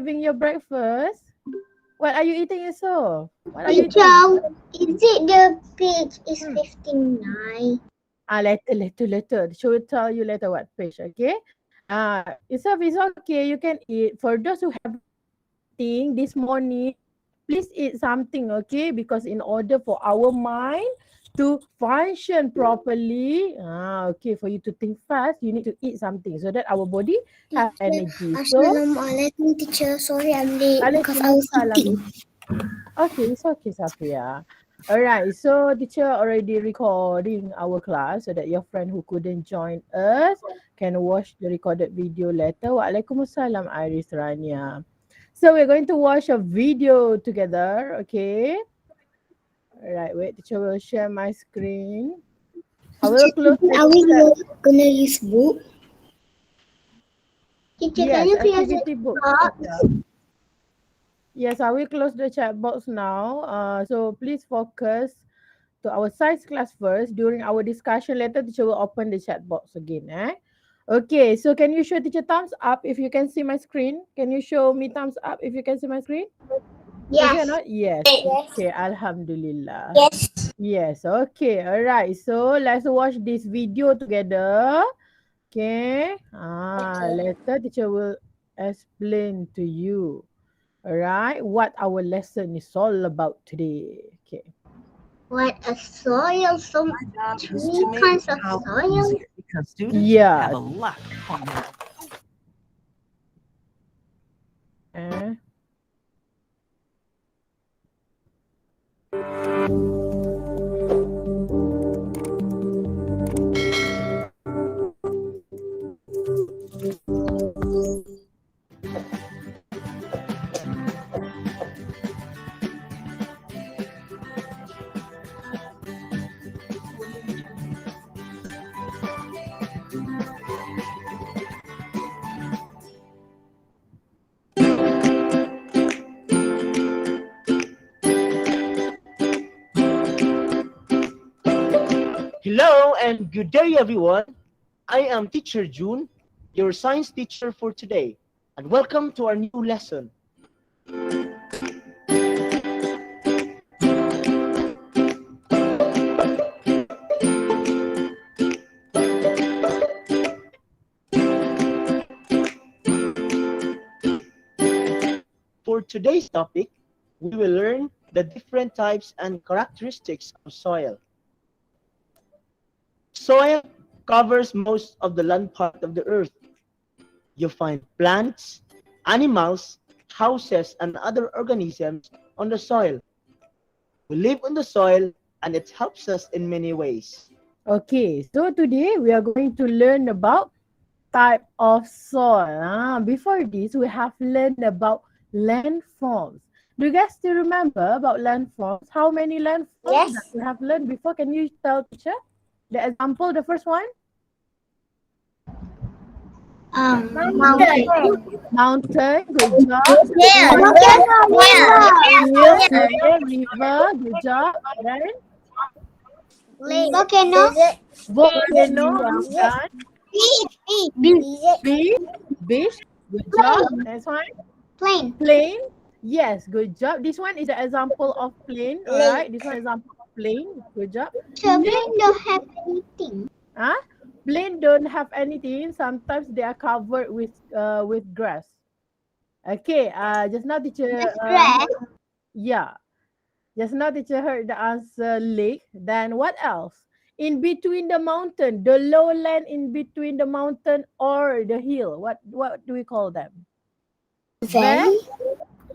having your breakfast? What are you eating, Yusuf? What are you eating? Teacher, is it the page is 59? Later. She will tell you later what page, okay? Yusuf, it's okay. You can eat. For those who haven't eating this morning, please eat something, okay? Because in order for our mind to function properly, okay, for you to think fast, you need to eat something so that our body have energy. So, Assalamualaikum, teacher. Sorry I'm late because I was eating. Okay, it's okay, Safia. All right, so teacher already recording our class so that your friend who couldn't join us can watch the recorded video later. Waalaikumsalam, Iris Rania. So we're going to watch a video together, okay? All right, wait, teacher will share my screen. I will close the Are we chat. gonna use book? Teacher, Yes, can you please activity book. Yes, I will close the chat box now. So please focus to our science class first. During our discussion later, teacher will open the chat box again. Okay, so can you show teacher thumbs up if you can see my screen? Can you show me thumbs up if you can see my screen? Yes. Okay or not? Yes. Okay, Alhamdulillah. Yes. Yes, okay. All right. So let's watch this video together. Okay. Later teacher will explain to you. All right, what our lesson is all about today. Okay. What a soil, some three kinds of soil. Because students have a lot of fun. Eh. Hello and good day, everyone. I am Teacher June, your science teacher for today, and welcome to our new lesson. For today's topic, we will learn the different types and characteristics of soil. Soil covers most of the land part of the earth. You find plants, animals, houses, and other organisms on the soil. We live on the soil and it helps us in many ways. Okay, so today we are going to learn about type of soil. Before this, we have learned about landforms. Do you guys still remember about landforms? How many landforms that we have learned before? Can you tell teacher the example, the first one? Mountain. Mountain, good job. River, good job. Then Volcano. volcano, beach, good job. Next one. Plane. Yes, good job. This one is an example of plane. All right. This one is example of plane. Good job. So plane don't have anything. Plane don't have anything. Sometimes they are covered with grass. Okay. Just now teacher. Grass. Yeah. Just now teacher heard the answer lake. Then what else? In between the mountain, the lowland in between the mountain or the hill. What do we call them? Valley.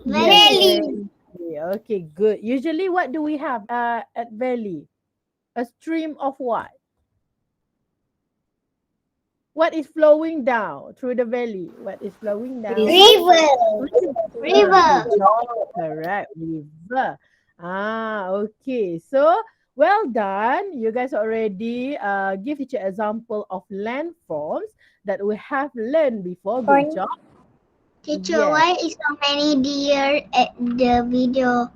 Valley. Okay, good. Usually what do we have at valley? A stream of what? What is flowing down through the valley? What is flowing down? River. Correct. River. Okay. So, well done. You guys already give each example of landforms that we have learned before. Good job. Teacher, why is so many deer at the video?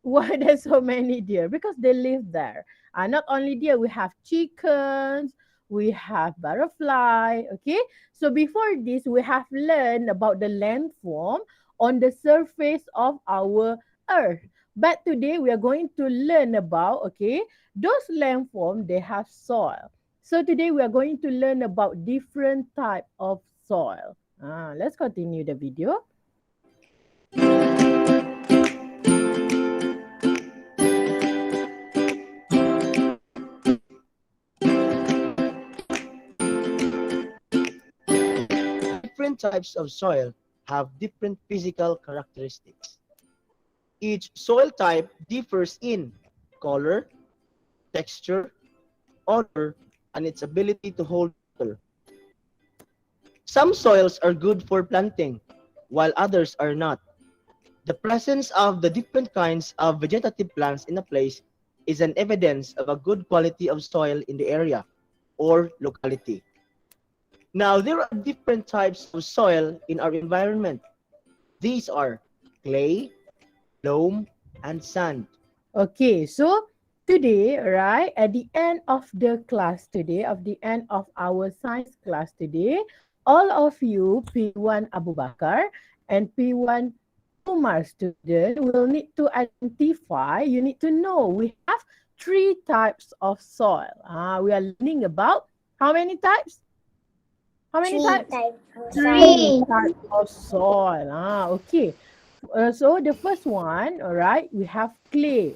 Why there's so many deer? Because they live there. Not only deer, we have chickens, we have butterfly. Okay. So before this, we have learned about the landform on the surface of our earth. But today we are going to learn about, okay, those landforms, they have soil. So today we are going to learn about different type of soil. Let's continue the video. Different types of soil have different physical characteristics. Each soil type differs in color, texture, odor, and its ability to hold water. Some soils are good for planting, while others are not. The presence of the different kinds of vegetative plants in a place is an evidence of a good quality of soil in the area or locality. Now, there are different types of soil in our environment. These are clay, loam, and sand. Okay, so today, right, at the end of the class today, of the end of our science class today, all of you, P1 Abu Bakar and P1 UMAR student will need to identify, you need to know, we have three types of soil. We are learning about how many types? How many types? Three types of soil. Okay. So the first one, all right, we have clay.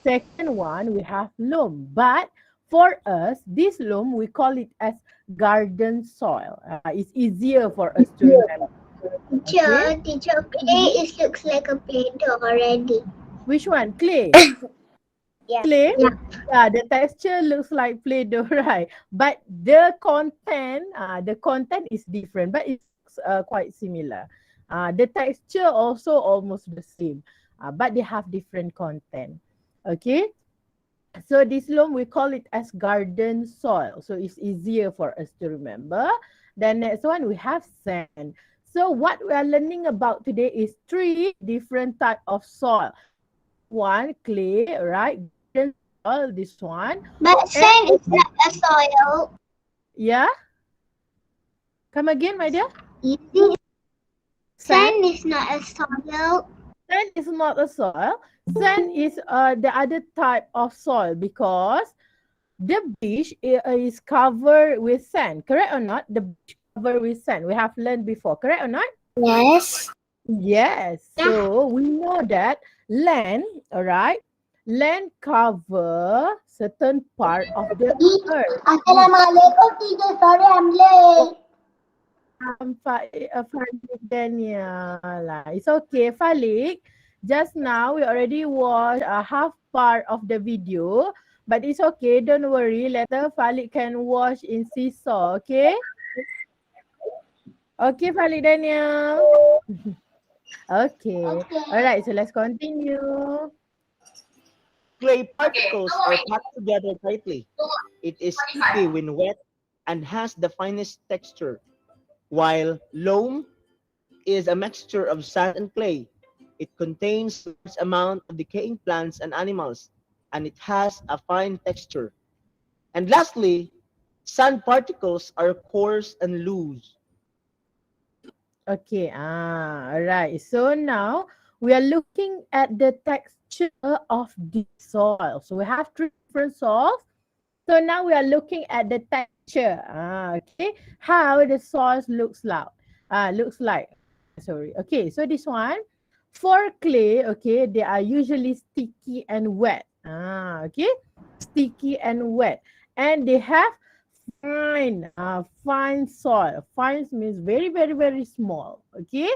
Second one, we have loam. But for us, this loam, we call it as garden soil. It's easier for us to remember. Teacher, clay it looks like a play-doh already. Which one? Clay? Yeah. Clay? Yeah. Yeah, the texture looks like Play-Doh, right? But the content is different, but it's quite similar. The texture also almost the same, but they have different content. Okay, so this loam we call it as garden soil, so it's easier for us to remember. The next one we have sand. So what we are learning about today is three different type of soil. One clay, right? Garden soil, this one. But sand is not a soil. Yeah. Come again, my dear. Sand is not a soil. Sand is not a soil. Sand is the other type of soil because the beach is covered with sand. Correct or not? The beach covered with sand. We have learned before. Correct or not? Yes. Yes. So we know that land, all right, land cover certain part of the earth. Assalamualaikum, teacher. Sorry, I'm late. Falik Daniel. It's okay, Falik. Just now we already watched a half part of the video, but it's okay. Don't worry. Later Falik can watch in seesaw. Okay. Okay, Falik Daniel. Okay. All right. So let's continue. Clay particles are packed together tightly. It is sticky when wet and has the finest texture, while loam is a mixture of sand and clay. It contains a large amount of decaying plants and animals, and it has a fine texture. And lastly, sand particles are coarse and loose. Okay, all right. So now we are looking at the texture of the soil. So we have three different soils. So now we are looking at the texture. Okay, how the soil looks like. Sorry. Okay, so this one for clay. Okay, they are usually sticky and wet. Okay, sticky and wet, and they have fine soil. Fine means very, very, very small. Okay.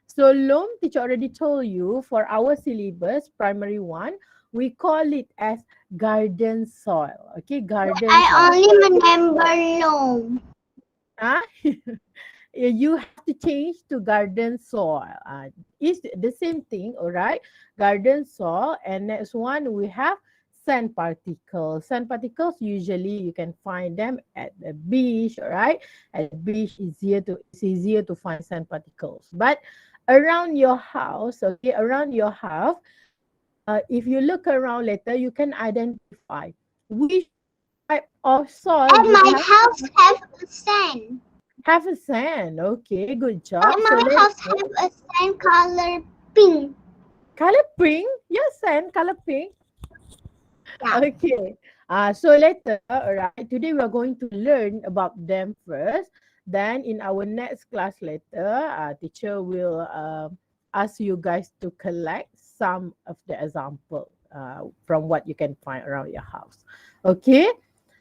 So loam, teacher already told you for our syllabus, primary one, we call it as garden soil. Okay, garden soil. I only remember loam. You have to change to garden soil. It's the same thing, all right? Garden soil. And next one, we have sand particles. Sand particles, usually you can find them at the beach, all right? At the beach, it's easier to find sand particles. But around your house, okay, around your house, if you look around later, you can identify which type of soil And my house have sand. Have a sand. Okay, good job. But So my let's house have a sand color pink. color pink. Yes, sand color pink. Yeah. Okay. So later, right, today we are going to learn about them first. Then in our next class later, teacher will ask you guys to collect some of the example from what you can find around your house. Okay.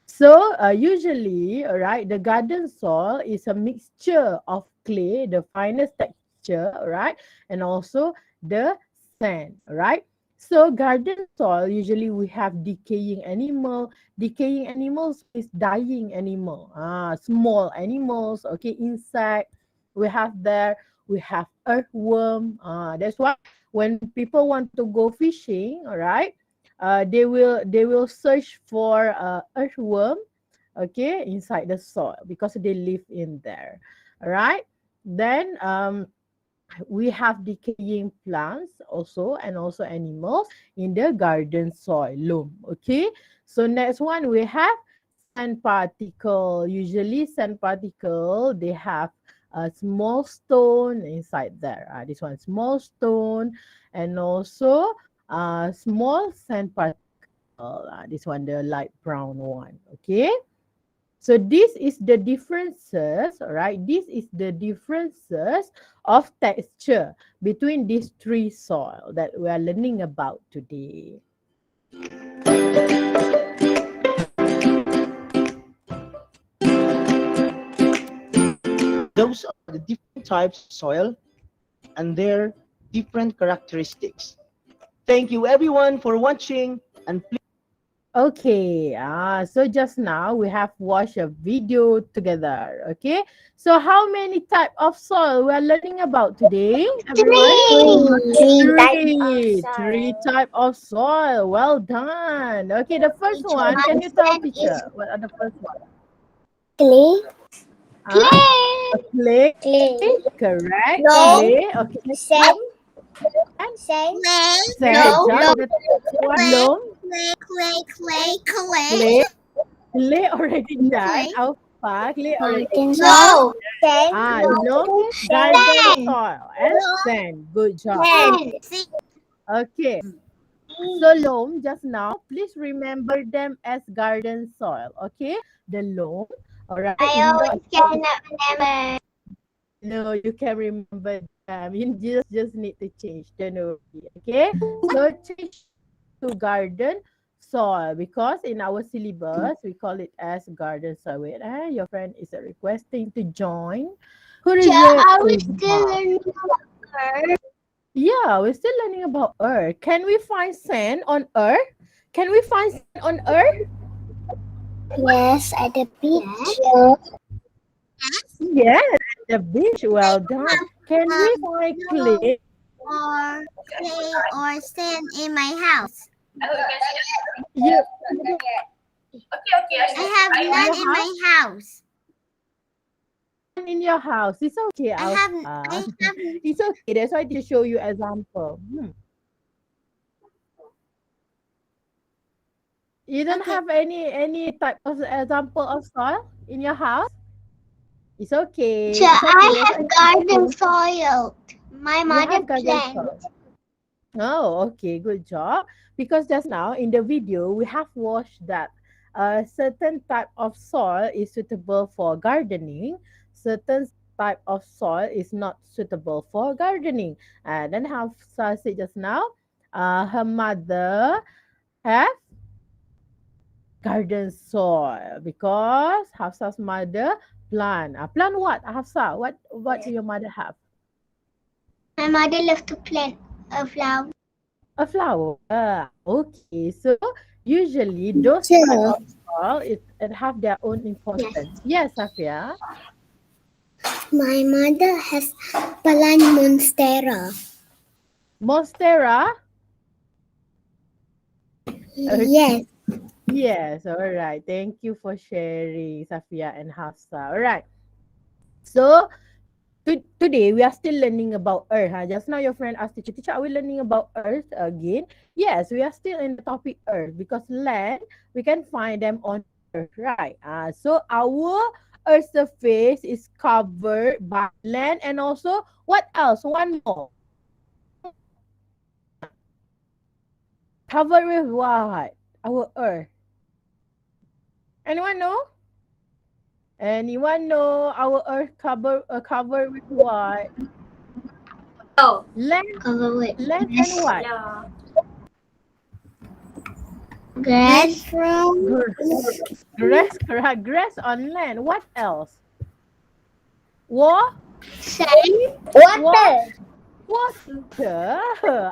So usually, right, the garden soil is a mixture of clay, the finest texture, right, and also the sand, right. So garden soil usually we have decaying animal. Decaying animals is dying animal. Small animals. Okay, insect. We have there. We have earthworm. That's why when people want to go fishing, all right, they will search for earthworm, okay, inside the soil because they live in there. All right. Then we have decaying plants also and also animals in the garden soil loam. Okay. So next one we have sand particle. Usually sand particle they have a small stone inside there. This one small stone and also small sand particle. This one the light brown one. Okay. So this is the differences, all right? This is the differences of texture between these three soil that we are learning about today. Those are the different types of soil and their different characteristics. Thank you everyone for watching, and please Okay, so just now we have watched a video together, okay? So how many type of soil we are learning about today, everyone? Three type of soil. Well done. Okay, the first Each one, can one you tell sand teacher is what are the first one? clay. Ah, clay, Clay. correct. Loam. Clay, okay. Next one, Sand. and Sand. sand. Loam. Just the third one, Clay. loam, Clay. clay. Clay already done. Clay. Alpha, clay already done. Loam. Sand. Loam, Loam. garden Sand. soil, and sand. Good job. Sand. Okay. So loam just now, please remember them as garden soil. Okay, the loam. All right. I In the always cannot remember. no, you can remember them. You just need to change. Don't worry. Okay. So change to garden soil because in our syllabus we call it as garden soil. Wait, your friend is requesting to join. Who is Yeah, it? I was still learning about Yeah, we're still learning about Earth. Can we find sand on Earth? Can we find sand on Earth? Yes, at the beach. Yes, the beach. Well done. Can we find clay? Or clay or sand in my house. Yeah, I have none in my house. in your house. It's okay, I have It's okay. That's why to show you example. You don't Okay. have any type of example of soil in your house? It's okay. So It's okay. I That's have why garden soil. My you mother have garden plant. soil. Oh, okay, good job. Because just now in the video, we have watched that a certain type of soil is suitable for gardening, certain type of soil is not suitable for gardening. And then Hafsa said just now, her mother have garden soil because Hafsa's mother plant. Plant what, Hafsa? What do your mother have? My mother loves to plant a flower. A flower. Okay. So usually those type of soil it have their own importance. Yes, Safia. My mother has plant monstera. Monstera. Okay. Yes. Yes. All right. Thank you for sharing, Safia and Hafsa. All right. So today we are still learning about Earth. Just now your friend asked teacher, are we learning about Earth again? Yes, we are still in the topic Earth because land we can find them on Earth, right? So our Earth's surface is covered by land and also what else? One more. Covered with what? Our Earth. Anyone know? Anyone know our Earth covered with what? Oh, Land, cover with land and what? grass from Grass, correct. Grass on land. What else? War, sand, war, water. water.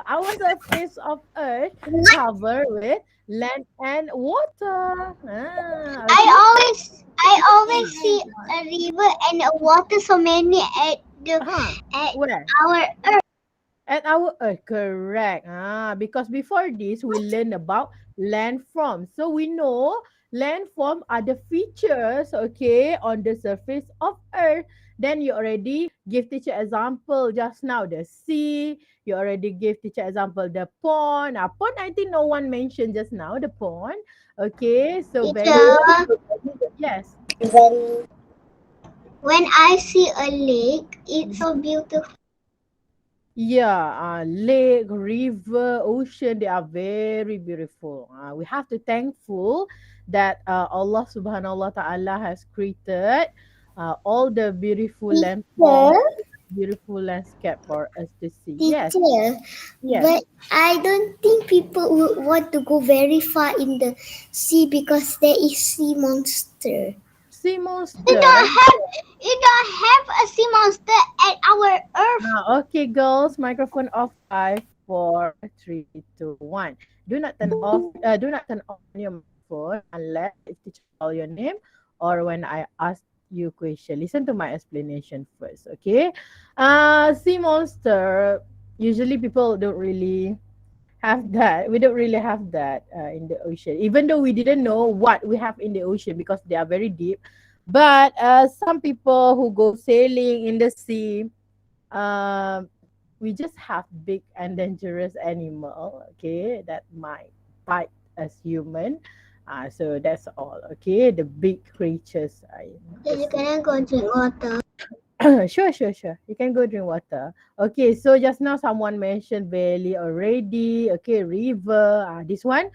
Our surface of Earth What? covered with land and water. I Okay. always see a river and a water so many at Where? our At our Earth, correct. Because before this, we learned about landforms. So we know landform are the features, okay, on the surface of Earth. Then you already give teacher example just now, the sea. You already give teacher example, the pond. Pond, I think no one mentioned just now, the pond. Okay, so very good. teacher. Yes. When I see a lake, it's so beautiful. Yeah, lake, river, ocean, they are very beautiful. We have to thankful that Allah Subhanahu wa Taala has created all the beautiful landform, Teacher, beautiful landscape for us to see. Yes, teacher, yes. but I don't think people would want to go very far in the sea because there is sea monster. Sea You monster. don't have you don't have a sea monster at our Earth. Okay, girls, microphone off. 5, 4, 3, 2, 1. Do not turn off. Do not turn on your microphone unless if teacher call your name or when I ask you question. Listen to my explanation first, okay? Sea monster. Usually, people don't really have that. We don't really have that in the ocean, even though we didn't know what we have in the ocean because they are very deep. But some people who go sailing in the sea, um, we just have big and dangerous animal, okay, that might bite us human. So that's all, okay. The big creatures are in the Then sea. can I go drink water? Sure. You can go drink water. Okay, so just now someone mentioned valley already. Okay, river. This one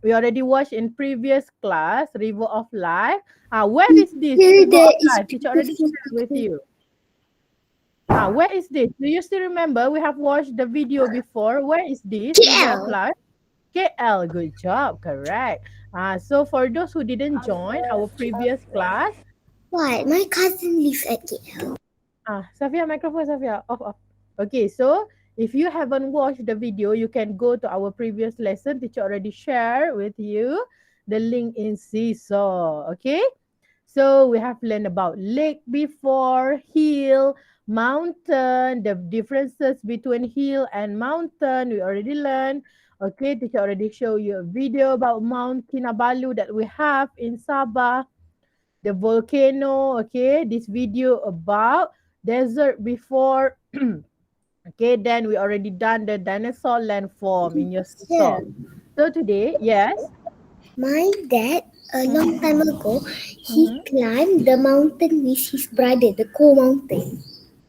we already watched in previous class, River of Life. Where is this Here River there of is Life? Teacher already shared with beautiful. you. Where is this? Do you still remember? We have watched the video before. Where is this River of KL. Life? KL. Good job. Correct. So for those who didn't join our previous class, What? My cousin lives at KL. Safia, microphone, Safia, off. Okay, so if you haven't watched the video, you can go to our previous lesson. Teacher already shared with you the link in Seesaw. Okay, so we have learned about lake before, hill, mountain, the differences between hill and mountain. We already learned. Okay, teacher already show you a video about Mount Kinabalu that we have in Sabah, the volcano. Okay, this video about desert before. Okay, then we already done the dinosaur landform in your Sir, seesaw. So today, yes. my dad, a long Mm-hmm. time ago, he Mm-hmm. climbed the mountain with his brother, the Coal Mountain.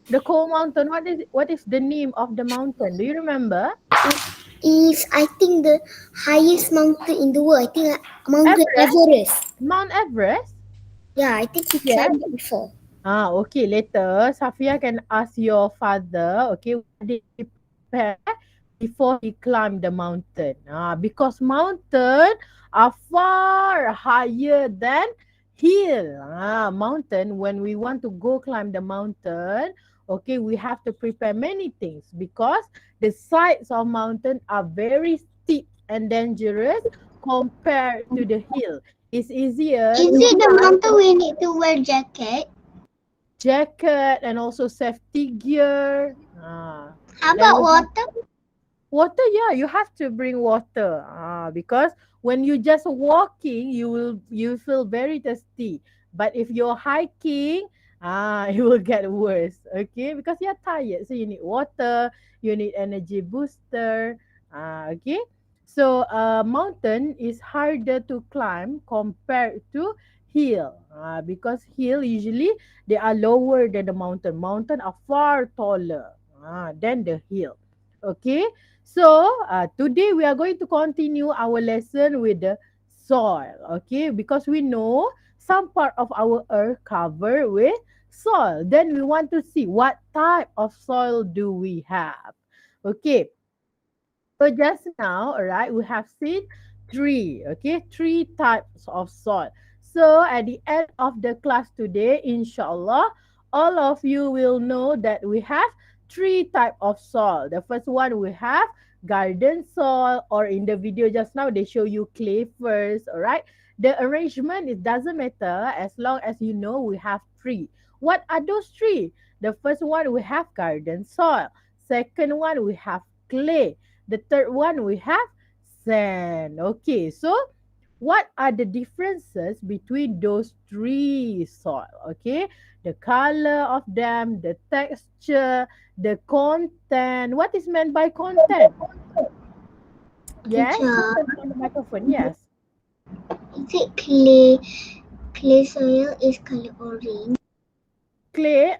The coal mountain. What is the name of the mountain? Do you remember? Is I think the highest mountain in the world. I think Mountain Everest. Everest. Mount Everest. Yeah, I think he Yes. climbed it before. Okay. Later, Safia can ask your father. Okay, what did he prepare before he climbed the mountain? Because mountain are far higher than hill. Mountain. When we want to go climb the mountain, okay, we have to prepare many things because the sides of mountain are very steep and dangerous compared to the hill. It's easier Is to it the climb mountain we need to wear jacket? jacket and also safety gear. How Then about we have water? water. Yeah, you have to bring water. Because when you just walking, you feel very thirsty. But if you're hiking, it will get worse. Okay, because you're tired, so you need water. You need energy booster. Okay. So mountain is harder to climb compared to hill. Because hill usually they are lower than the mountain. Mountain are far taller than the hill. Okay, so today we are going to continue our lesson with the soil. Okay, because we know some part of our earth covered with soil. Then we want to see what type of soil do we have. Okay, so just now, all right, we have seen three, okay, three types of soil. So at the end of the class today, inshallah, all of you will know that we have three type of soil. The first one we have garden soil, or in the video just now they show you clay first, all right. The arrangement, it doesn't matter as long as you know we have three. What are those three? The first one we have garden soil. Second one we have clay. The third one we have sand. Okay, so what are the differences between those three soil? Okay, the color of them, the texture, the content. What is meant by content? Yes, who Teacher, can on the microphone? Yes. is it clay? Clay soil is color orange. Clay,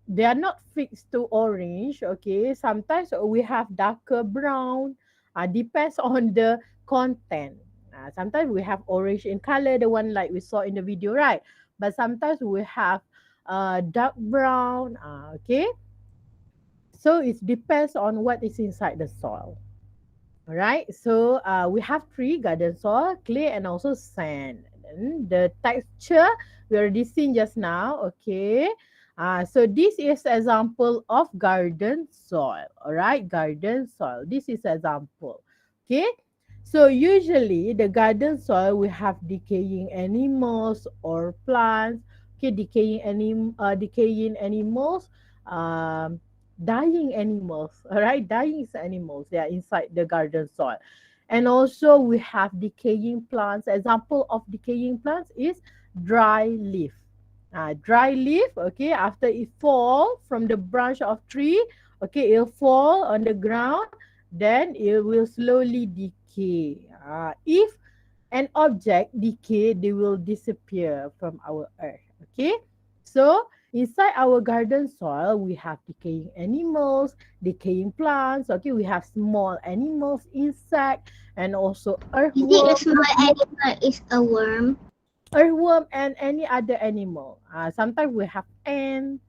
they are not fixed to orange. Okay, sometimes we have darker brown. Depends on the content. Sometimes we have orange in color, the one like we saw in the video, right? But sometimes we have dark brown. Okay, so it depends on what is inside the soil. All right, so we have three: garden soil, clay, and also sand. And the texture we already seen just now. Okay, so this is example of garden soil. All right, garden soil. This is example. Okay, so usually the garden soil we have decaying animals or plants. Okay, decaying animals. Um, Dying animals, all right, dying animals, they are inside the garden soil. And also we have decaying plants. Example of decaying plants is dry leaf. Dry leaf, okay, after it fall from the branch of tree, okay, it'll fall on the ground, then it will slowly decay. If an object decay, they will disappear from our earth. Okay, so inside our garden soil we have decaying animals, decaying plants. Okay, we have small animals, insect, and also Is it a earthworm, small animal? Is a worm? and any other animal. Sometimes we have ant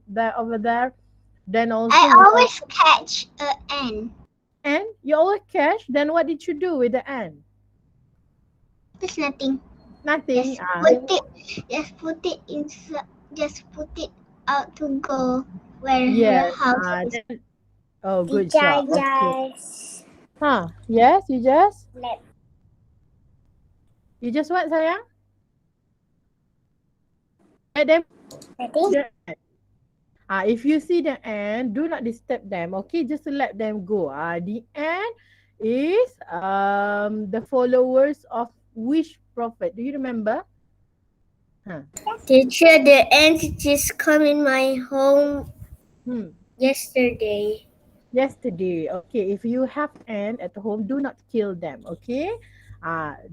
there over there. Then I also we have always catch a ant. ant. You always catch. Then what did you do with the ant? There's nothing. Nothing. Just put it inside. Just put it out to go where her Yes. house is. Then, oh, good Teacher, job. Okay. just Yes, let. you just what, sayang? Let them I think the ant. If you see the ant, do not disturb them. Okay, just let them go. The ant is the followers of which prophet? Do you remember? Huh. teacher, the ant just come in my home Hmm. yesterday. Yesterday. Okay, if you have ant at home, do not kill them. Okay.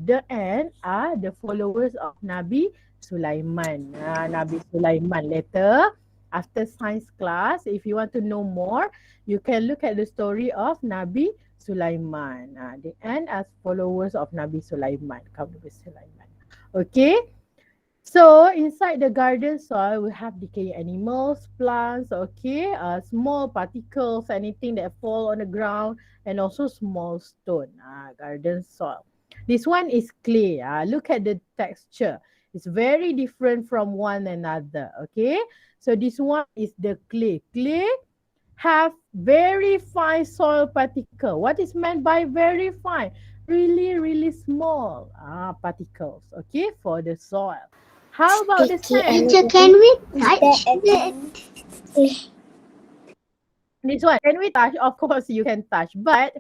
The ant are the followers of Nabi Sulaiman. Nabi Sulaiman. Later, after science class, if you want to know more, you can look at the story of Nabi Sulaiman. The ant as followers of Nabi Sulaiman. Nabi Sulaiman. Okay. So inside the garden soil, we have decaying animals, plants, okay, small particles, anything that fall on the ground, and also small stone, garden soil. This one is clay. Look at the texture. It's very different from one another, okay? So this one is the clay. Clay have very fine soil particle. What is meant by very fine? Really, really small particles, okay, for the soil. How about the Sticky sand? teacher, can we touch it? This one, can we touch? Of course, you can touch. But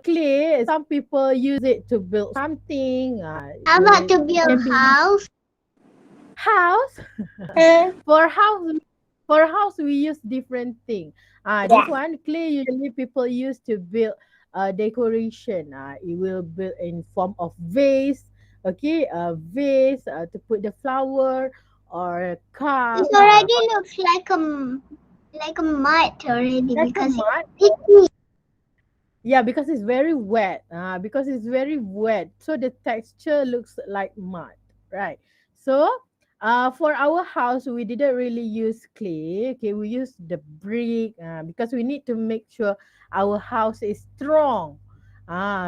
clay, some people use it to build something. How about to It build can be house? house. Uh, For house, for house we use different thing. This yeah. one clay usually people use to build decoration. It will build in form of vase. Okay, a vase to put the flower, or a cup. It already looks like a mud already Like a because it's mud. sticky. Yeah, because it's very wet. Because it's very wet, so the texture looks like mud, right? So, for our house, we didn't really use clay. Okay, we used the brick because we need to make sure our house is strong,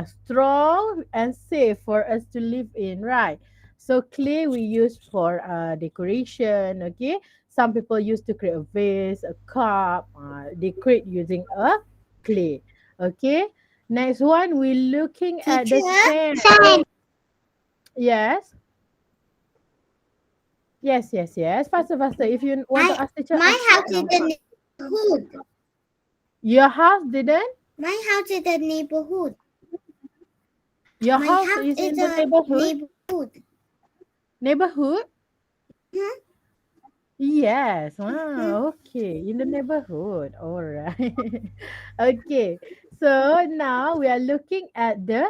strong and safe for us to live in, right? So clay we use for decoration. Okay, some people used to create a vase, a cup. They create using a clay. Okay. Next one, we're looking at the Teacher, sand. sand. Yes. Yes, yes, yes. Faster, faster. If you want to My ask teacher, my ask house is now. the neighborhood. Your house didn't? My house is the neighborhood. Your My house house is is in the a neighborhood? neighborhood. Neighborhood? Hmm? Yes. Hmm. Okay. In the neighborhood. All right. Okay. So now we are looking at the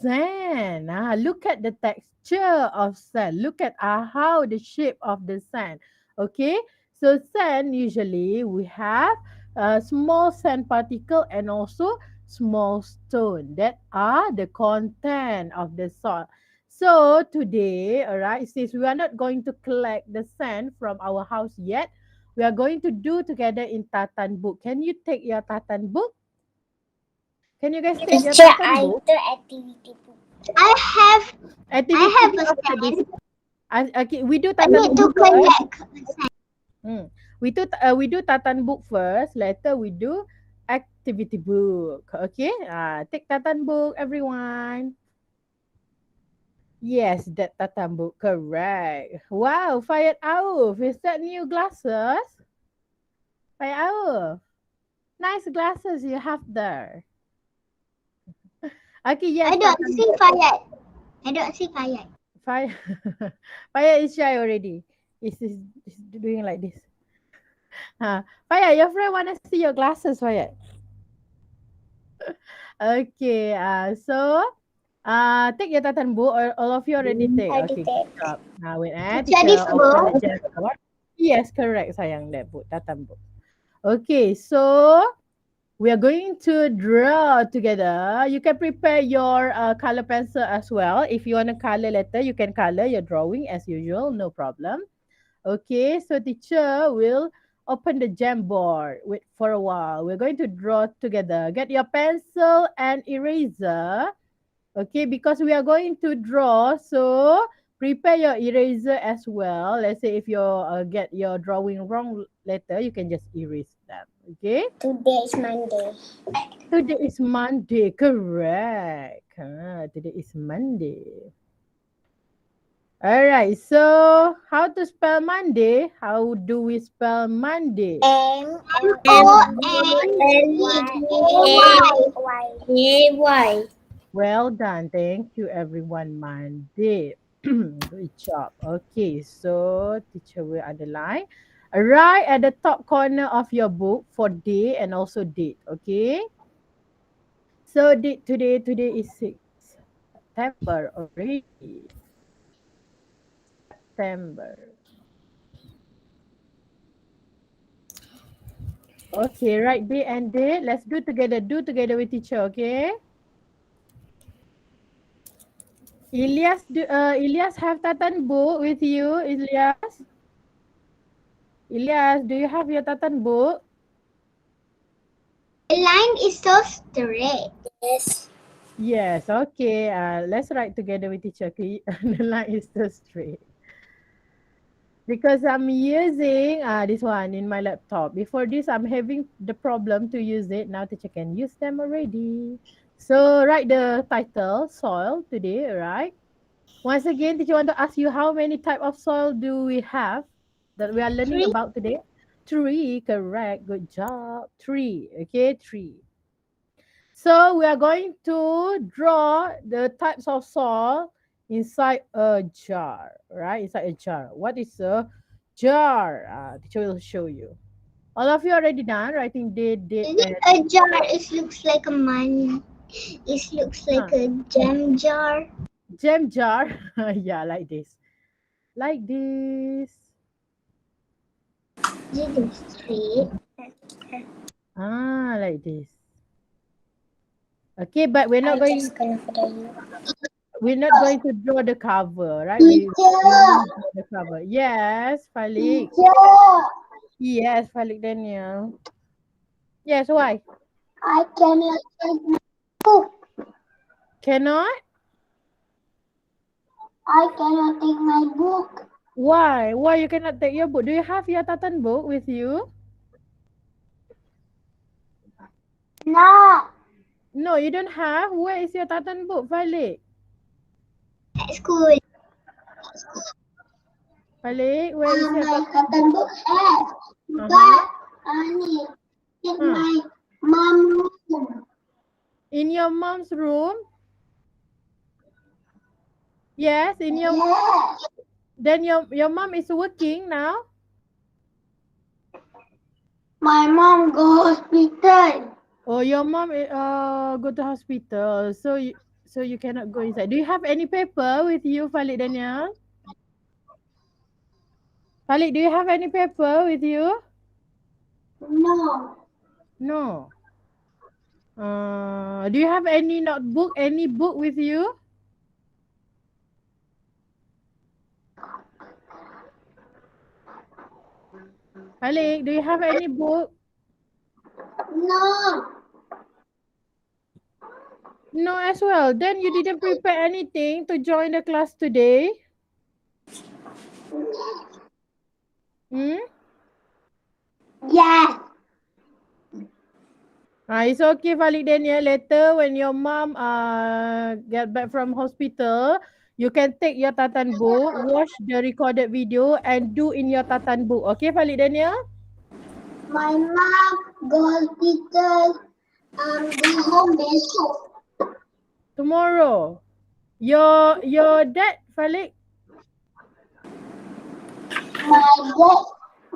sand. Look at the texture of sand. Look at how the shape of the sand. Okay. So sand usually we have a small sand particle and also small stone that are the content of the soil. So today, all right, since we are not going to collect the sand from our house yet, we are going to do together in Tatan book. Can you take your Tatan book? Can you guys take your Teacher, Tatan I book? do activity book. I Activity have book a after this. sand. Okay, we do I Tatan need book to first. collect sand. Hmm. We do Tatan book first. Later we do activity book. Okay. Take Tatan book, everyone. Yes, that Tatan book. Correct. Wow, Fayed Auf. Is that new glasses? Fayed Auf. Nice glasses you have there. Okay, I yes, don't Tatan see book. fire. I don't see fire. Fayed Fayed is shy already. Is doing like this. Fayed, your friend wanna see your glasses, Fayed. Okay, take your Tatan book. All of you already take. I Okay, good detect. job. Now wait, Teacher, teacher this open the book. Jamboard. Yes, correct, sayang, that book, Tatan book. Okay, so we are going to draw together. You can prepare your color pencil as well. If you want to color letter, you can color your drawing as usual, no problem. Okay, so teacher will open the Jamboard. Wait for a while. We're going to draw together. Get your pencil and eraser. Okay, because we are going to draw, so prepare your eraser as well. Let's say if you get your drawing wrong later, you can just erase them. Okay. Today is Monday. Today is Monday, correct. Today is Monday. All right. So, how to spell Monday? How do we spell Monday? MONDAY. Well done. Thank you, everyone. Monday. Good job. Okay, so teacher will underline right at the top corner of your book for day and also date. Okay. So date today is 6th September already. September. Okay, right day and date. Let's do together. Do together with teacher. Okay. Ilyas have Tatan book with you. Ilyas, do you have your Tatan book? The line is so straight. Yes. Yes, okay. Let's write together with teacher. Okay? The line is so straight. Because I'm using this one in my laptop. Before this, I'm having the problem to use it. Now teacher can use them already. So write the title, soil today, right? Once again, teacher want to ask you how many type of soil do we have that we are learning 3. about today? Three, correct. Good job. Three, okay, three. So we are going to draw the types of soil inside a jar, right? Inside a jar. What is a jar? Teacher will show you. All of you already done writing date, Is and it a jar? It looks like a man. It looks uh, like a jam jar. jam jar. Yeah, like this. Like this. This is straight. Like this. Okay, but we're not going Gonna follow you. to draw the cover, right? We Teacher, won't draw the cover. Yes, Falik. teacher, Yes, Falik Daniel. Yes, why? I cannot take my book. Cannot? I cannot take my book. Why? Why you cannot take your book? Do you have your tatan book with you? No, No, you don't have. Where is your tatan book, Falik? at school. Falik, where is your My tatan cotton book? book has, Uh-huh. but only in Huh. my mom room. In your mom's room? Yes, in your Yes, then your mom is working now? my mom go hospital. Oh, your mom go to hospital. So you cannot go inside. Do you have any paper with you, Falik Daniel? Falik, do you have any paper with you? No, No. Do you have any notebook, any book with you? Falik, do you have any book? no, No as well. Then you didn't prepare anything to join the class today? Hmm? yes, It's okay, Falik Daniel. Later, when your mom get back from hospital, you can take your tatan book, watch the recorded video, and do in your tatan book. Okay, Falik Daniel? my mom go hospital. Go home besok. Tomorrow. Your dad, Falik? My dad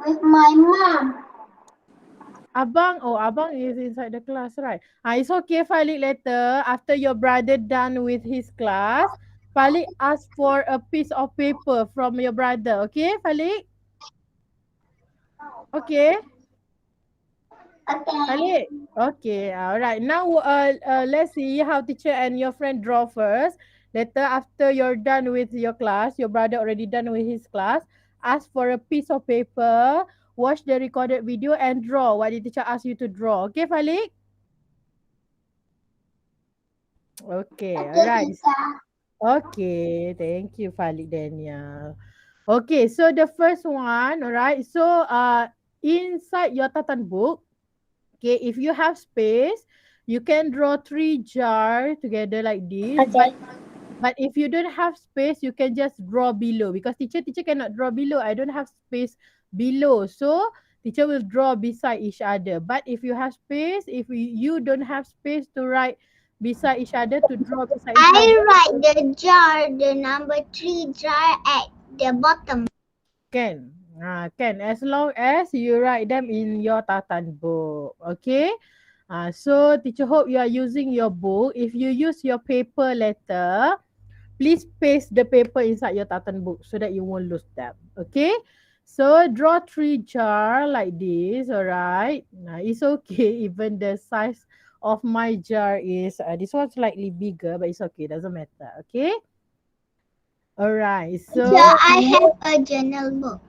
with my mom. Abang is inside the class, right? It's okay, Falik. Later, after your brother done with his class, Falik ask for a piece of paper from your brother. Okay, Falik? Okay. Okay. Falik. Okay, all right. Now, let's see how teacher and your friend draw first. Later, after you're done with your class, your brother already done with his class, ask for a piece of paper, watch the recorded video, and draw what the teacher asked you to draw. Okay, Falik? Okay, all Okay, right. teacher. Okay, thank you, Falik Daniel. Okay, so the first one, all right. So, inside your tatan book, okay, if you have space, you can draw 3 jars together like this. Okay. But if you don't have space, you can just draw below because teacher cannot draw below. I don't have space below, so teacher will draw beside each other. But if you have space, if you don't have space to write beside each other to draw beside each I other, write the jar, the number 3 jar at the bottom. can as long as you write them in your tatan book. Okay. So teacher hope you are using your book. If you use your paper letter, please paste the paper inside your tatan book so that you won't lose them. Okay. So draw 3 jar like this. All right. It's okay. Even the size of my jar is this one slightly bigger, but it's okay. Doesn't matter. Okay. All right. So So I have a journal book.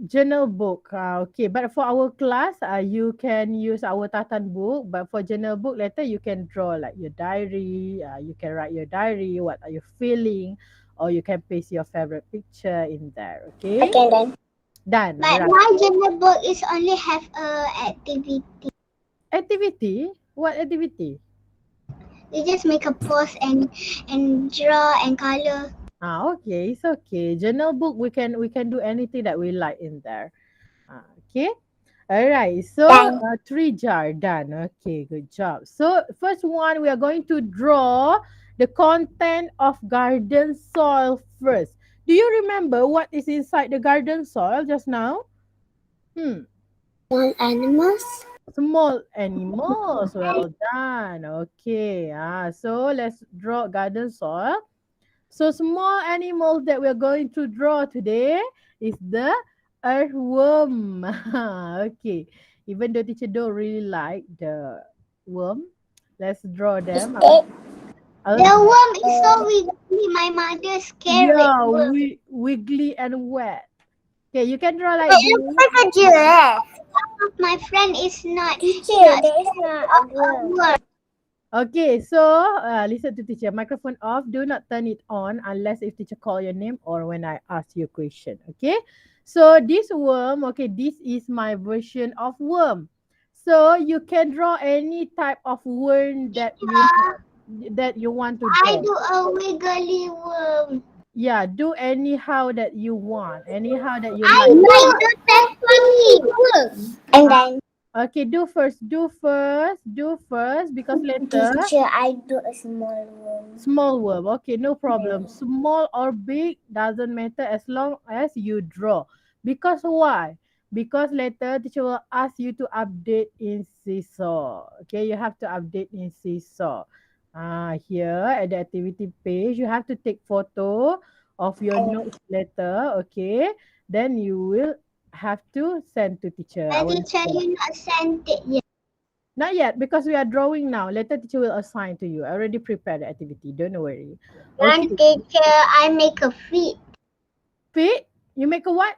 journal book. Okay, but for our class, you can use our tatan book. But for journal book, later you can draw like your diary. You can write your diary. What are you feeling? Or you can paste your favorite picture in there. Okay, Okay then. done. All But right. my journal book is only have a activity. Activity. What activity? You just make a pose and draw and color. Okay, it's okay. Journal book, we can do anything that we like in there. Okay. All right. So Done. 3 jar done. Okay, good job. So first one, we are going to draw the content of garden soil first. Do you remember what is inside the garden soil just now? Small animals. Small animals. Well done. Okay. So let's draw garden soil. So small animals that we're going to draw today is the earthworm. Okay. Even though teacher don't really like the worm, let's draw Is them. that I'll, the worm is so wiggly. My mother scared it. yeah, Worm. wiggly and wet. Okay, you can draw like It looks this. like a giraffe. My friend is not. Teacher, that is not a worm. Okay, so listen to teacher. Microphone off. Do not turn it on unless if teacher call your name or when I ask you a question. Okay. So this worm, okay, this is my version of worm. So you can draw any type of worm that you Yeah, have, that you want to I draw. do a wiggly worm. Yeah, do anyhow that you want, anyhow that you I like. like the testing worm. And then Okay, do first because later teacher, I do a small worm. small worm. Okay, no problem. Small or big doesn't matter as long as you draw. Because why? Because later teacher will ask you to update in Seesaw. Okay, you have to update in Seesaw. Here at the activity page, you have to take photo of your notes letter. Okay, then you will have to send to teacher. I The will teacher, you not sent it yet. not yet because we are drawing now. Later teacher will assign to you. I already prepared the activity. Don't worry. Okay. And teacher, I make a feet. Feet? You make a what?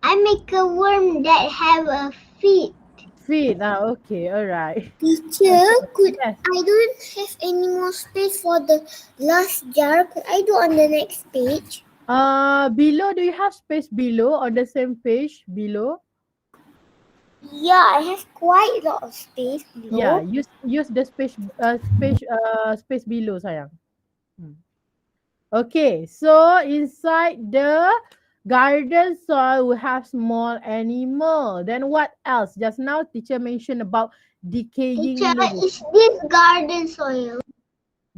I make a worm that have a feet. Feet. Okay. All right. Teacher, Okay. could Yes. I don't have any more space for the last jar? Could I do on the next page? Below, do you have space below on the same page below? Yeah, I have quite a lot of space Yeah. below. Use the space below, sayang. Hmm. Okay. So inside the garden soil, we have small animal. Then what else? Just now, teacher mentioned about Teacher, decaying leaf. is this garden soil?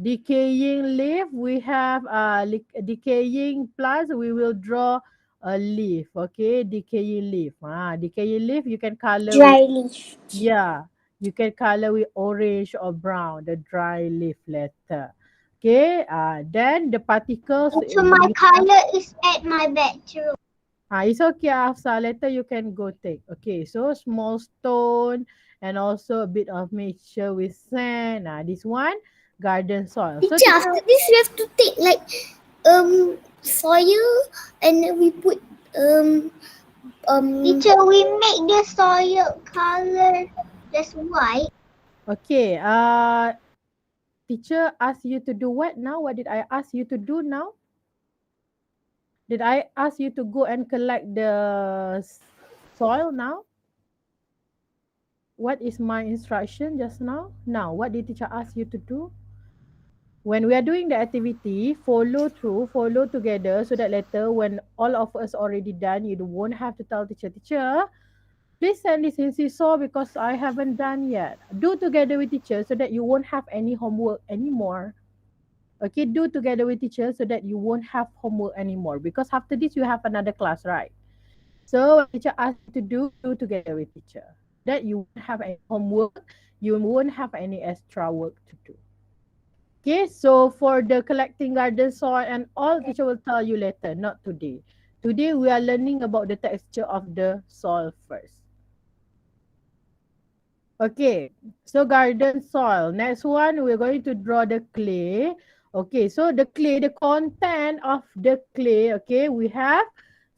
Decaying leaf, we have decaying plants, we will draw a leaf. Okay, decaying leaf. Decaying leaf, you can color with, Dry leaf. yeah, you can color with orange or brown, the dry leaf letter. Okay, then the particles, So my color is at my bedroom. it's okay, Afsa. Later you can go take. Okay, so small stone and also a bit of mixture with sand. This one, garden soil. So Teacher, teacher, after this we have to take like soil and then we put Teacher, we make the soil color just white. okay, teacher asked you to do what now? What did I ask you to do now? Did I ask you to go and collect the soil now? What is my instruction just now? Now, what did teacher ask you to do? When we are doing the activity, follow through, follow together so that later when all of us already done, you won't have to tell teacher, please send this in seesaw because I haven't done yet. Do together with teacher so that you won't have any homework anymore. Okay, do together with teacher so that you won't have homework anymore because after this you have another class, right? So when teacher asks you to do together with teacher so that you won't have any homework, you won't have any extra work to do. Okay, so for the collecting garden soil and all, teacher will tell you later, not today. Today we are learning about the texture of the soil first. Okay, so garden soil. Next one, we're going to draw the clay. Okay, so the clay, the content of the clay, okay, we have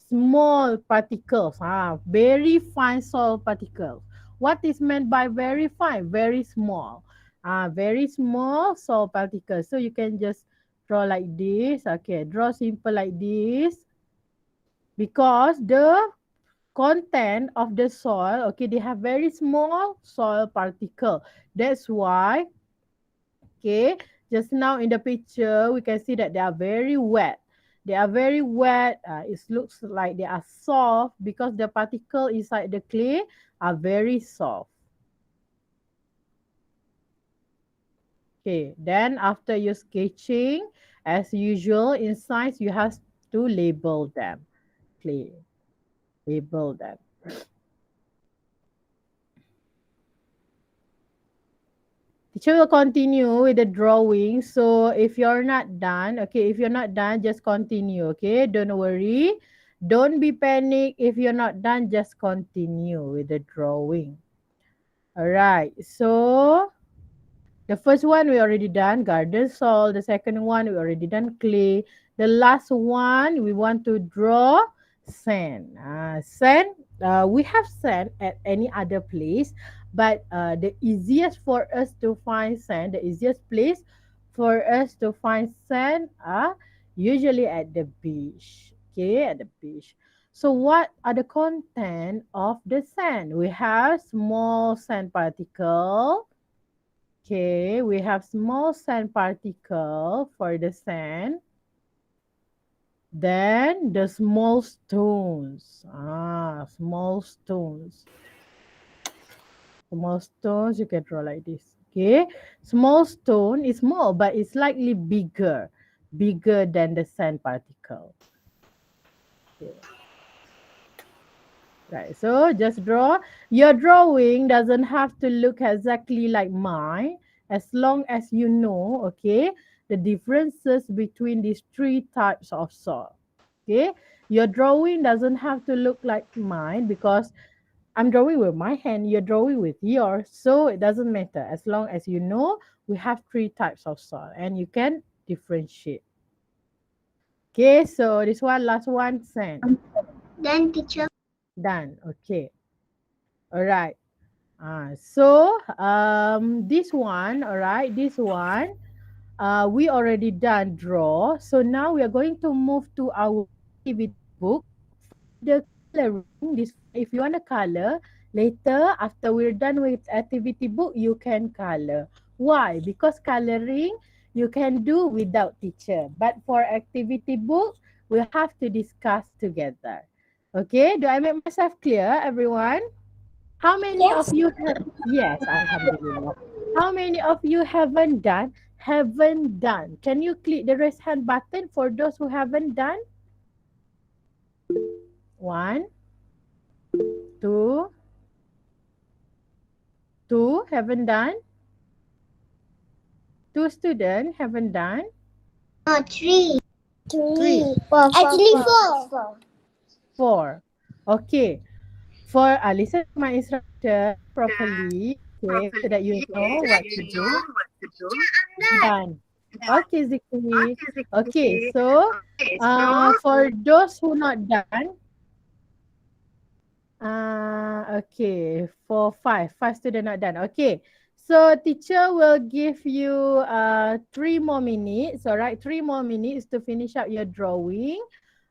small particles, very fine soil particles. What is meant by very fine? Very small. Very small soil particles. So you can just draw like this. Okay, draw simple like this because the content of the soil, okay, they have very small soil particle. That's why, okay, just now in the picture we can see that they are very wet. They are very wet. It looks like they are soft because the particle inside the clay are very soft. Okay, then after you sketching, as usual in science, you have to label them. Clay, label them. Teacher will continue with the drawing. So if you're not done, okay, if you're not done, just continue, okay? Don't worry. Don't be panic. If you're not done, just continue with the drawing. All right. So the first one we already done, garden soil. The second one we already done, clay. The last one we want to draw sand. Sand, we have sand at any other place, but the easiest for us to find sand, the easiest place for us to find sand are usually at the beach. Okay, at the beach. So what are the content of the sand? We have small sand particle. Okay, we have small sand particle for the sand. Then the small stones. Small stones. Small stones, you can draw like this. Okay, small stone is small, but it's slightly bigger. Bigger than the sand particle. Okay. Right, so just draw. Your drawing doesn't have to look exactly like mine as long as you know, okay, the differences between these three types of soil. Okay, your drawing doesn't have to look like mine because I'm drawing with my hand, you're drawing with yours, so it doesn't matter as long as you know we have three types of soil and you can differentiate. Okay, so this one, last one, sand. Then teacher. Done. Okay. All right. So this one, all right, this one, we already done draw. So now we are going to move to our activity book. The coloring, this one, if you want to color, later after we're done with activity book, you can color. Why? Because coloring you can do without teacher. But for activity book, we'll have to discuss together. Okay, do I make myself clear, everyone? How many of Yes. you have? Yes, Alhamdulillah. How many of you haven't done? Haven't done. Can you click the raise hand button for those who haven't done? One, two, two haven't done. Two students haven't done. No, three. Three, Actually, four. four. Okay. For listen to my instruction properly. Okay, so that you know what to do. Done. Okay, Zikri. Okay, so for those who not done, okay, for five students not done. Okay, so teacher will give you 3 more minutes. All right, 3 more minutes to finish up your drawing.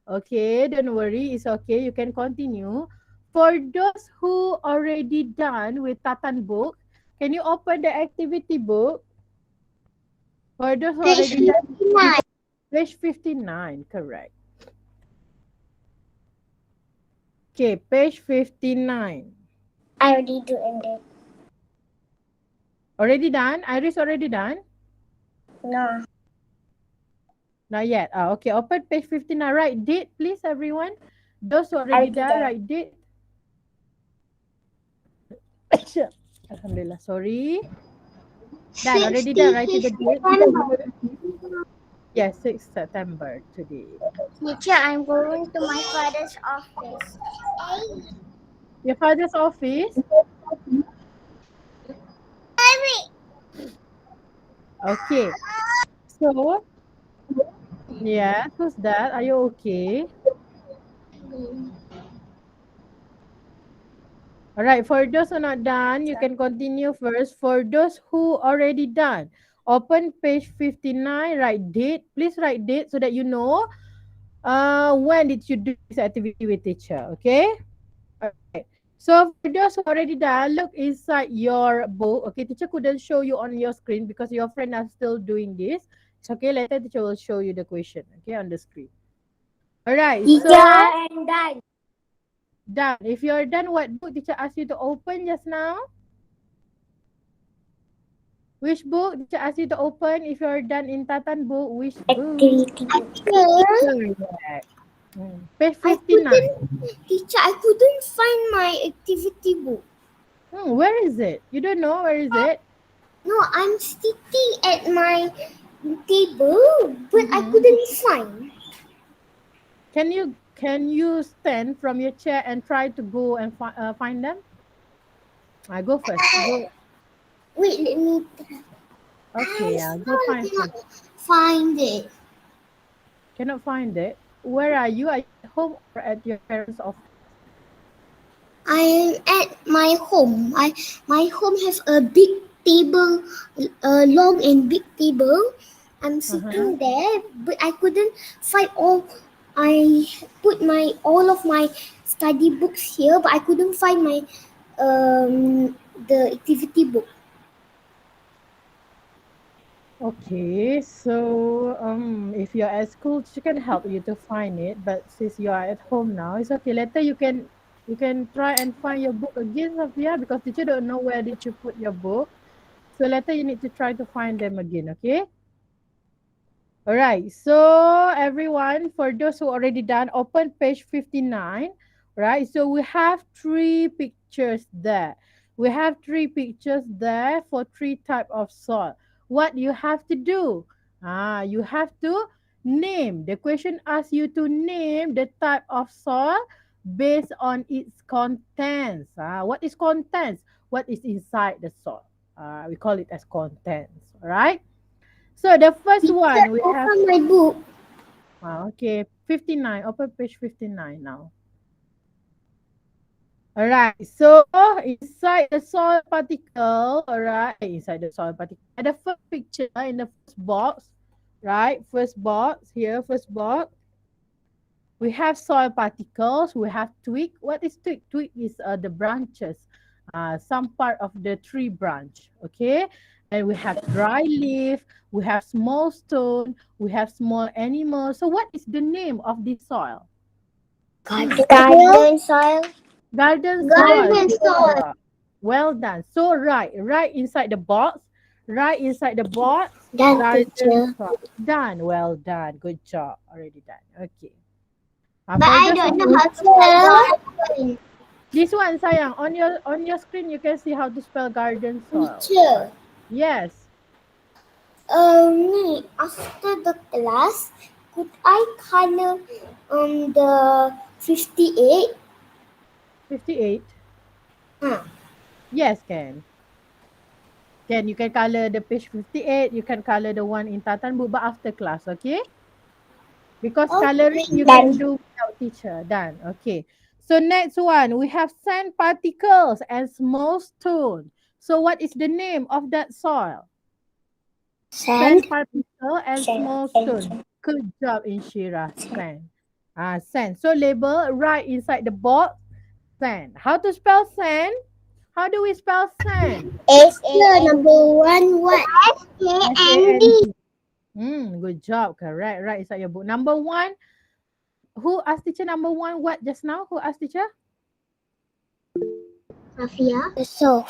Okay, don't worry, it's okay. You can continue. For those who already done with Tatan book, can you open the activity book? For those who Page already done, 59. page 59, correct. Okay, page 59. I already doing it. Already done? Iris already done? No. Not yet. Okay, open page 59. Write date, please, everyone. Those who already done, write date. Alhamdulillah, sorry. Done, already done. Write the date. Yes, 6th September today. Teacher, I'm going to my father's office. Your father's office? Okay. So, yeah, who's that? Are you okay? All right, for those who are not done, you can continue first. For those who already done, open page 59, write date. Please write date so that you know when did you do this activity with teacher, okay? All right. So for those who already done, look inside your book. Okay, teacher couldn't show you on your screen because your friend are still doing this. It's okay, later teacher will show you the question, okay, on the screen. All right, Teacher, so I'm done. done. If you're done, what book teacher asked you to open just now? Which book teacher asked you to open? If you're done in Tatan book, which book? Activity book. Correct. Page 59. Teacher, I couldn't find my activity book. Where is it? You don't know where is it? No, I'm sitting at my table, but I Mm-hmm. couldn't find. Can you stand from your chair and try to go and find them? I go first. Go. Wait, let me. Okay, I yeah, go still find first. cannot find it. Cannot find it. Where are you? Are you at home or at your parents' office? I am at my home. My home has a big table, a long and big table. I'm Uh-huh. sitting there, but I couldn't find all. I put my all of my study books here, but I couldn't find my the activity book. Okay, so if you're at school, she can help you to find it. But since you are at home now, it's okay. Later you can try and find your book again, Sophia, because teacher don't know where did you put your book. So later you need to try to find them again. Okay. All right. So everyone, for those who already done, open page 59. Right. So we have three pictures there. We have three pictures there for three type of soil. What you have to do? You have to name. The question asks you to name the type of soil based on its contents. What is contents? What is inside the soil? We call it as contents. All right. So the first Teacher, one we have. open my book. Okay, 59. Open page 59 now. All right. So inside the soil particle, all right, inside the soil particle, at the first picture in the first box, right? First box here, first box. We have soil particles. We have twig. What is twig? Twig is the branches, some part of the tree branch. Okay, and we have dry leaf. We have small stone. We have small animals. So what is the name of this soil? Garden soil. Garden soil. Garden Good soil. job. Well done. So right inside the box, right inside the box, Done, garden teacher. soil. Done. Well done. Good job. Already done. Okay. But For I those don't know who how to spell garden. this one, sayang, on your screen you can see how to spell garden soil. Teacher, Yes, after the class, could I color the 58? 58. Huh. Yes, can. Can you can color the page 58. You can color the one in Tatan book, but after class, okay? Because coloring Okay, you can done. do without teacher. Done. Okay. So next one, we have sand particles and small stone. So what is the name of that soil? Sand Sand. particle and Sand. small stone. Sand. Good job, Inshira. Sand. Sand. So label right inside the box. Sand. How to spell sand? How do we spell sand? Number one, what? S-A-N-D. S-A-N-D. Good job. Correct. Right inside your book. Number one. Who asked teacher number one? What just now? Who asked teacher? Safia. So,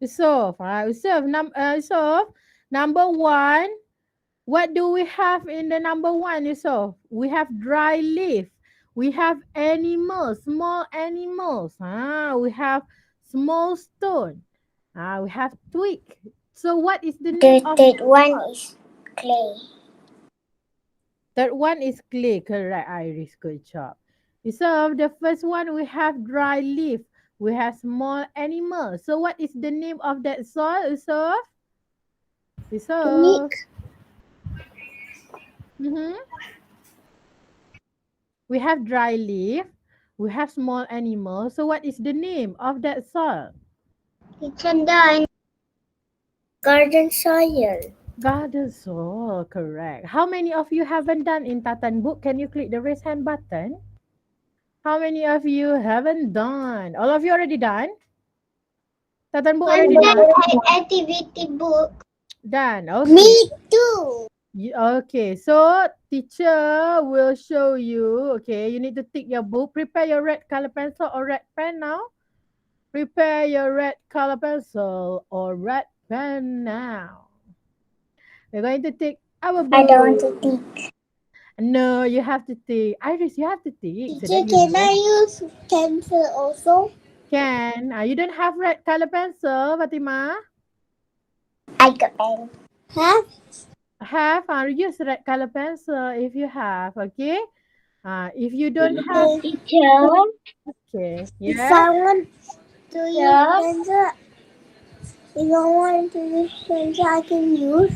Yusuf. Yusuf. Number one. What do we have in the number one, Yusuf? We have dry leaf. We have animals, small animals. We have small stone. We have twig. So what is the name the of third one is clay. third one is clay? Correct, Iris. Good job. Yusuf, the first one we have dry leaf. We have small animals. So what is the name of that soil, Yusuf? Yusuf. Nick. Mm-hmm. We have dry leaf. We have small animals. So what is the name of that soil? It's done. Garden soil. Garden soil, correct. How many of you haven't done in Tatan book? Can you click the raise hand button? How many of you haven't done? All of you already done? Tatan book I'm already done done? activity book. Done. Me Okay. too. Okay. So teacher will show you. Okay. You need to tick your book. Prepare your red color pencil or red pen now. Prepare your red color pencil or red pen now. We're going to take our I don't want book. to think. No, you have to take. Iris, you have to take so Teacher, that you can know. I use pencil also? Can. You don't have red color pencil, Fatima? I got pen. Have Have use red color pencil if you have, okay? If you don't have, teacher. okay, If yeah. I want to use pencil, if I want to use pencil, I can use.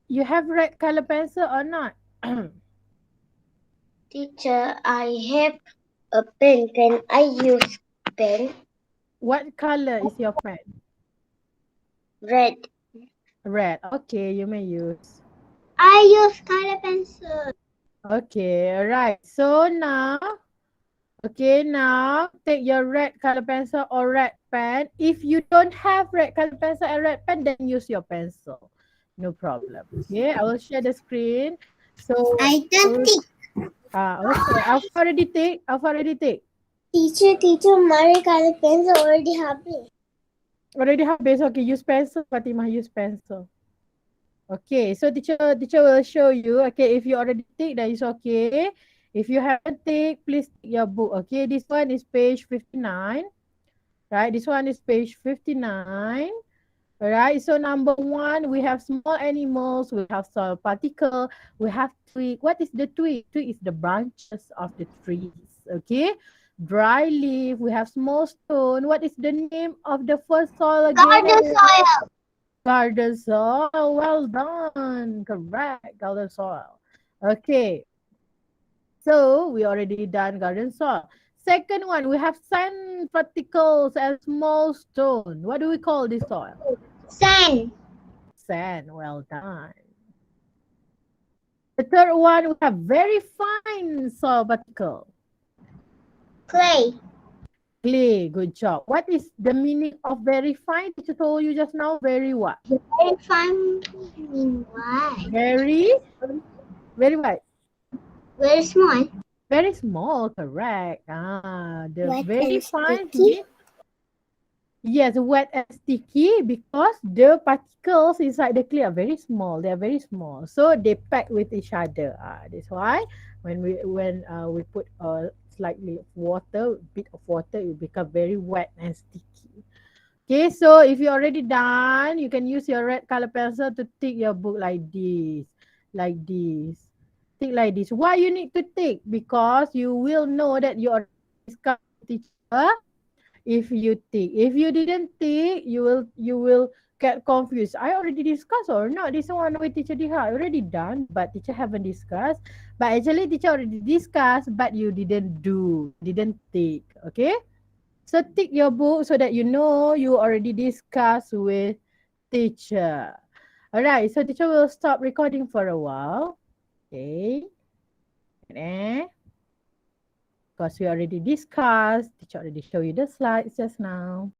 You have red color pencil or not? Teacher, I have a pen. Can I use pen? What color is your pen? Red. Red. Okay, you may use. I use color pencil. Okay, all right. So now, okay, now take your red color pencil or red pen. If you don't have red color pencil and red pen, then use your pencil. No problem. Okay, I will share the screen. So, I I can will, take. okay, I've already take. I've already take. Teacher, my color pencil already have it. Already have base. Okay, use pencil. Fatimah, use pencil. Okay, so teacher will show you. Okay, if you already take, that is okay. If you haven't take, please take your book. Okay, this one is page 59. Right, this one is page 59. All right, so number one, we have small animals, we have soil particle, we have twig. What is the twig? Twig is the branches of the trees. Okay, dry leaf, we have small stone. What is the name of the first soil again? Garden soil. Garden soil. Well done. Correct. Garden soil. Okay. So we already done garden soil. Second one, we have sand particles and small stone. What do we call this soil? Sand. Sand. Well done. The third one, we have very fine soil particle. Clay. Clay. Good job. What is the meaning of very fine? Teacher told you just now. Very what? Very fine. Why? Very what? Very small. Very small, correct. The Wet very and fine sticky. yes, wet and sticky because the particles inside the clay are very small. They are very small, so they pack with each other. That's why when we put slightly of water, bit of water, it will become very wet and sticky. Okay, so if you're already done, you can use your red color pencil to tick your book like this, like this. Tick like this. Why you need to tick? Because you will know that you already discussed with teacher if you tick. If you didn't tick, you will get confused. I already discussed or not? This one with teacher Diha already done, but teacher haven't discussed. But actually teacher already discussed, but you didn't do, didn't tick. Okay? So tick your book so that you know you already discussed with teacher. Alright, so teacher will stop recording for a while. Okay. And because we already discussed, teacher already show you the slides just now.